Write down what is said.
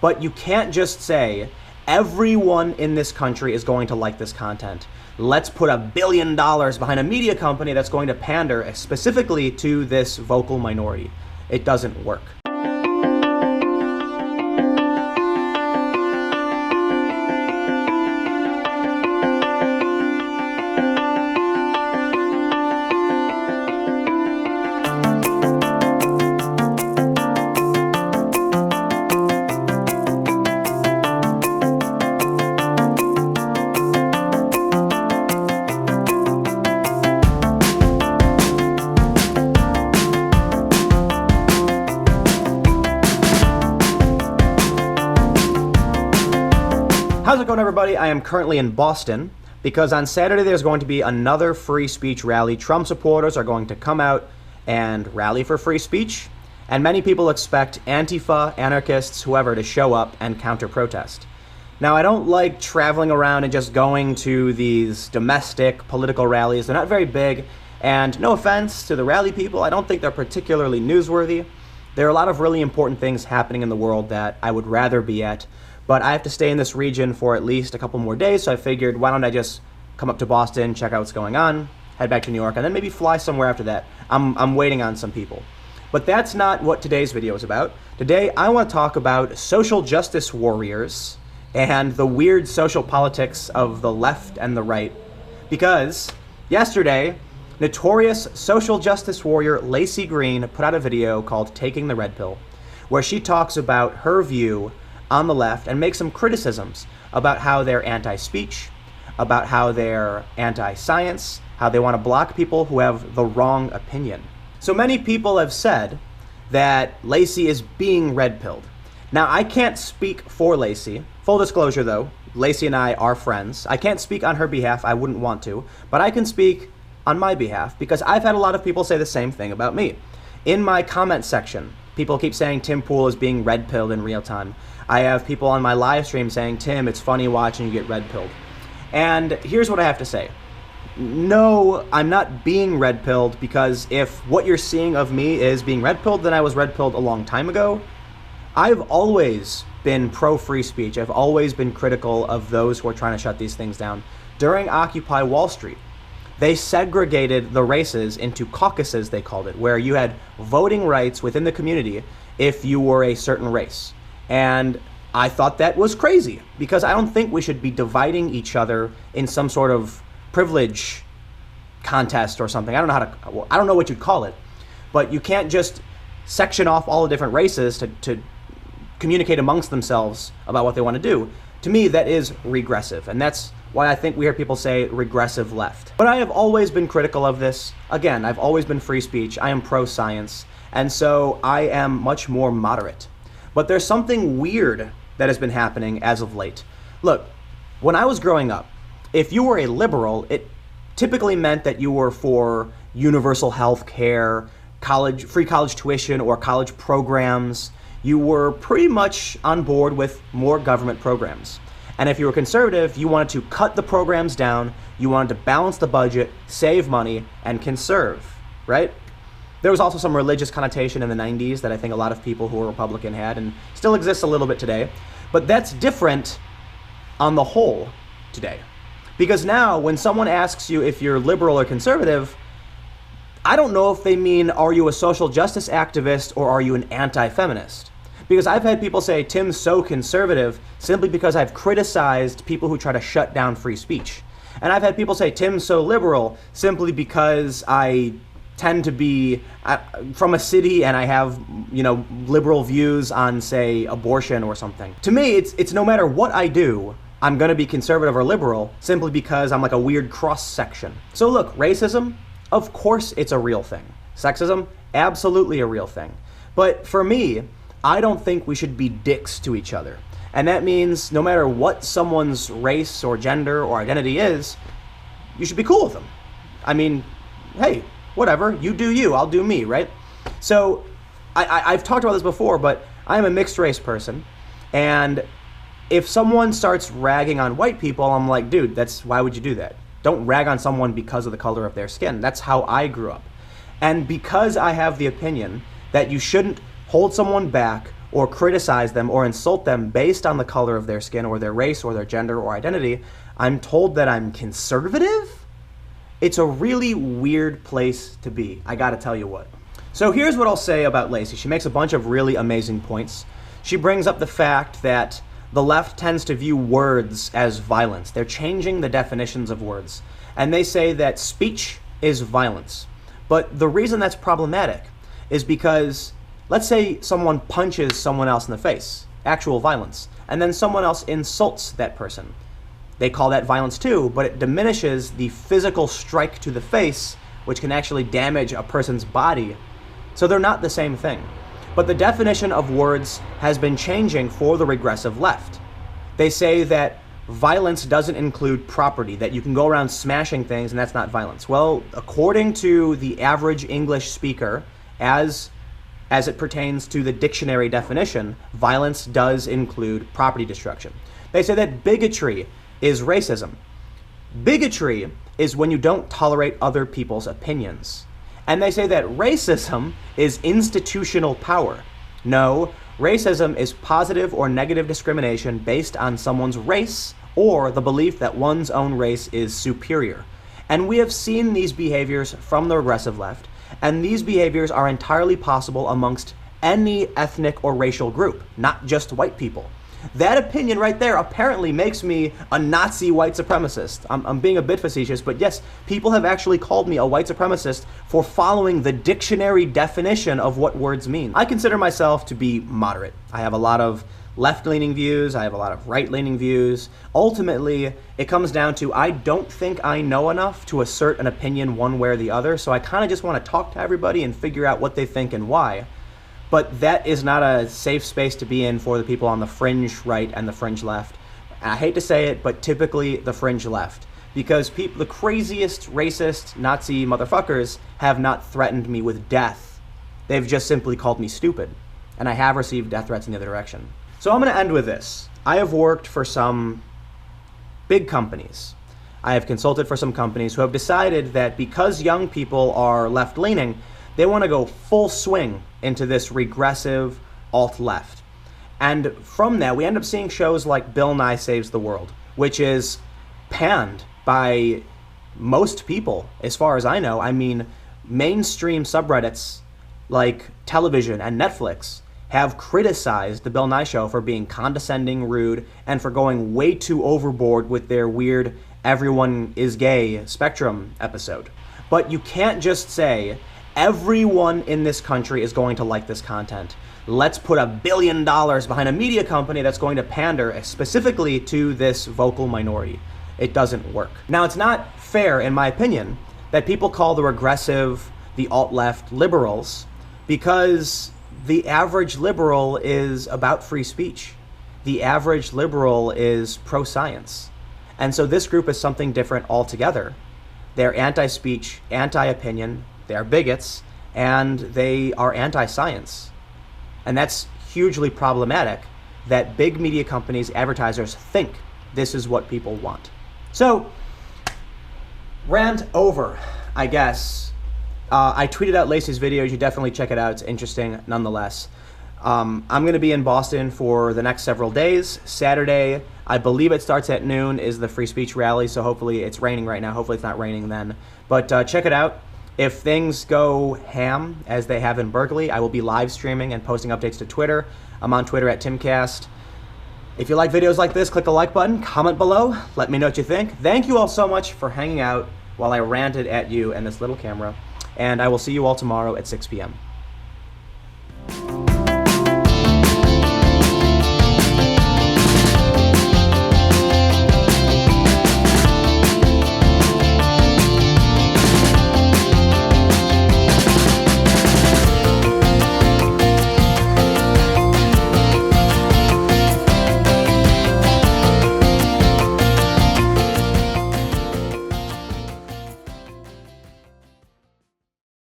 But you can't just say, everyone in this country is going to like this content. Let's put $1 billion behind a media company that's going to pander specifically to this vocal minority. It doesn't work. How's it going, everybody? I am currently in Boston because on Saturday there's going to be another free speech rally. Trump supporters are going to come out and rally for free speech, and many people expect Antifa, anarchists, whoever to show up and counter-protest. Now, I don't like traveling around and just going to these domestic political rallies. They're not very big, and no offense to the rally people, I don't think they're particularly newsworthy. There are a lot of really important things happening in the world that I would rather be at, but I have to stay in this region for at least a couple more days, so I figured, why don't I just come up to Boston, check out what's going on, head back to New York, and then maybe fly somewhere after that. I'm waiting on some people. But that's not what today's video is about. Today, I want to talk about social justice warriors and the weird social politics of the left and the right. Because yesterday, notorious social justice warrior Laci Green put out a video called Taking the Red Pill, where she talks about her view on the left and make some criticisms about how they're anti-speech, about how they're anti-science, how they want to block people who have the wrong opinion. So many people have said that Laci is being red-pilled. Now, I can't speak for Laci. Full disclosure, though, Laci and I are friends. I can't speak on her behalf. I wouldn't want to. But I can speak on my behalf because I've had a lot of people say the same thing about me. In my comment section, people keep saying Tim Pool is being red-pilled in real time. I have people on my live stream saying, Tim, it's funny watching you get red-pilled. And here's what I have to say. No, I'm not being red-pilled, because if what you're seeing of me is being red-pilled, then I was red-pilled a long time ago. I've always been pro-free speech. I've always been critical of those who are trying to shut these things down. During Occupy Wall Street, they segregated the races into caucuses, they called it, where you had voting rights within the community if you were a certain race. And I thought that was crazy, because I don't think we should be dividing each other in some sort of privilege contest or something. I don't know what you'd call it, but you can't just section off all the different races to communicate amongst themselves about what they want to do. To me, that is regressive, and that's why I think we hear people say regressive left. But I have always been critical of this. Again, I've always been free speech. I am pro-science, and so I am much more moderate. But there's something weird that has been happening as of late. Look, when I was growing up, if you were a liberal, it typically meant that you were for universal health care, free college tuition, or college programs. You were pretty much on board with more government programs. And if you were conservative, you wanted to cut the programs down, you wanted to balance the budget, save money, and conserve, right? There was also some religious connotation in the 90s that I think a lot of people who were Republican had, and still exists a little bit today. But that's different on the whole today. Because now, when someone asks you if you're liberal or conservative, I don't know if they mean, are you a social justice activist or are you an anti-feminist? Because I've had people say, Tim's so conservative simply because I've criticized people who try to shut down free speech. And I've had people say, Tim's so liberal simply because I tend to be from a city and I have, liberal views on, say, abortion or something. To me, it's no matter what I do, I'm gonna be conservative or liberal simply because I'm like a weird cross section. So look, racism, of course it's a real thing. Sexism, absolutely a real thing. But for me, I don't think we should be dicks to each other. And that means no matter what someone's race or gender or identity is, you should be cool with them. I mean, hey, whatever, you do you, I'll do me, right? So I've talked about this before, but I'm a mixed race person, and if someone starts ragging on white people, I'm like, dude, why would you do that? Don't rag on someone because of the color of their skin. That's how I grew up. And because I have the opinion that you shouldn't hold someone back or criticize them or insult them based on the color of their skin or their race or their gender or identity, I'm told that I'm conservative? It's a really weird place to be, I gotta tell you what. So here's what I'll say about Laci. She makes a bunch of really amazing points. She brings up the fact that the left tends to view words as violence. They're changing the definitions of words. And they say that speech is violence. But the reason that's problematic is because, let's say someone punches someone else in the face, actual violence, and then someone else insults that person. They call that violence too, but it diminishes the physical strike to the face, which can actually damage a person's body. So they're not the same thing. But the definition of words has been changing for the regressive left. They say that violence doesn't include property, that you can go around smashing things and that's not violence. Well, according to the average English speaker, as it pertains to the dictionary definition, violence does include property destruction. They say that bigotry is racism. Bigotry is when you don't tolerate other people's opinions. And they say that racism is institutional power. No, racism is positive or negative discrimination based on someone's race or the belief that one's own race is superior. And we have seen these behaviors from the regressive left, and these behaviors are entirely possible amongst any ethnic or racial group, not just white people. That opinion right there apparently makes me a Nazi white supremacist. I'm being a bit facetious, but yes, people have actually called me a white supremacist for following the dictionary definition of what words mean. I consider myself to be moderate. I have a lot of left-leaning views, I have a lot of right-leaning views. Ultimately, it comes down to I don't think I know enough to assert an opinion one way or the other, so I kind of just want to talk to everybody and figure out what they think and why. But that is not a safe space to be in for the people on the fringe right and the fringe left. And I hate to say it, but typically the fringe left. Because the craziest racist Nazi motherfuckers have not threatened me with death. They've just simply called me stupid. And I have received death threats in the other direction. So I'm going to end with this. I have worked for some big companies. I have consulted for some companies who have decided that because young people are left-leaning, they want to go full swing into this regressive alt-left. And from that, we end up seeing shows like Bill Nye Saves the World, which is panned by most people, as far as I know. I mean, mainstream subreddits like television and Netflix have criticized the Bill Nye Show for being condescending, rude, and for going way too overboard with their weird everyone is gay spectrum episode. But you can't just say, everyone in this country is going to like this content. Let's put $1 billion behind a media company that's going to pander specifically to this vocal minority. It doesn't work. Now, it's not fair, in my opinion, that people call the regressive, the alt-left liberals, because the average liberal is about free speech. The average liberal is pro-science. And so this group is something different altogether. They're anti-speech, anti-opinion, they're bigots, and they are anti-science. And that's hugely problematic that big media companies, advertisers think this is what people want. So, rant over, I guess. I tweeted out Laci's video. You should definitely check it out. It's interesting nonetheless. I'm going to be in Boston for the next several days. Saturday, I believe it starts at noon, is the free speech rally, so hopefully it's raining right now. Hopefully it's not raining then. But check it out. If things go ham, as they have in Berkeley, I will be live streaming and posting updates to Twitter. I'm on Twitter at Timcast. If you like videos like this, click the like button, comment below, let me know what you think. Thank you all so much for hanging out while I ranted at you and this little camera. And I will see you all tomorrow at 6 p.m.